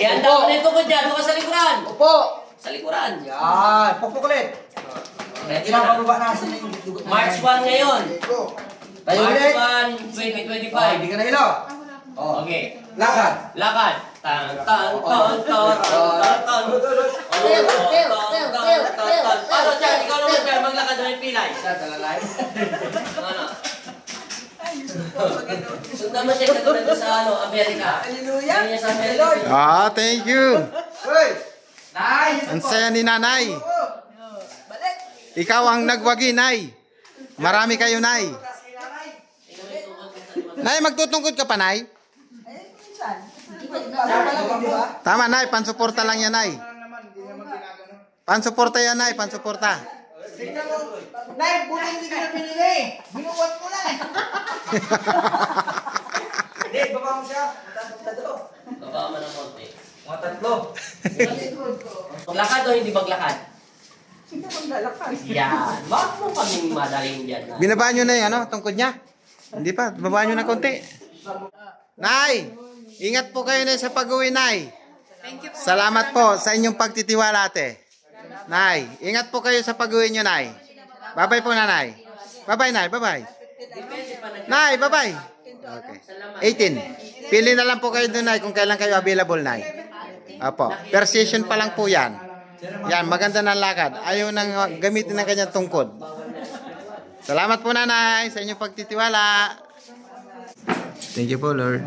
Yan, dapat na ito ko dyan. Buka sa likuran. Upo. Sa likuran. Yan. Pukpuk ulit. Ready na. March 1 ngayon. Tayo ulit. March 1, 2025. Hindi ka na ilo. Okay. Lakad. Lakad. Tan, tan, tan, tan, tan, tan. Paano dyan? Ikaw naman dyan. Maglakad na yung pilay. Sa talalay. Ano? Sundan mo siya katulad sa Amerika. Hallelujah. Hindi niya sa Amerika. Ah, thank you. Hoy. Nay. Ang saya ni Nanay. Ikaw ang nagwagi, Nay. Marami kayo, Nay. Nay, magtutungkod ka pa, Nay? Tama, Nay. Pansuporta lang yan, Nay. Pansuporta yan, Nay. Pansuporta. Nay, buti hindi ko na pinili. Binuwat ko na. Hindi, baba mo siya. Tatlo. Baba mo ng konti. Mga tatlo. Maglakad o hindi maglakad? Sino maglalakad? Yan. Bakit mo kaming madaling dyan? Binabaan nyo na yung tungkod niya? Hindi pa. Babaan nyo na konti. Nay, ingat po kayo na sa pag-uwi, Nay. Salamat po sa inyong pagtitiwala, ate. Nay, ingat po kayo sa pag-uwi nyo, Nay. Bye-bye po, Nanay. Bye-bye, Nay. Bye-bye. Nay, bye-bye. Okay. 18. Pili na lang po kayo doon, Nay, kung kailan kayo available, Nay. Apo. Per session pa lang po yan. Yan, maganda na lakad. Ayaw nang gamitin ng kanyang tungkod. Salamat po, Nanay, sa inyong pagtitiwala. Thank you po, Lord.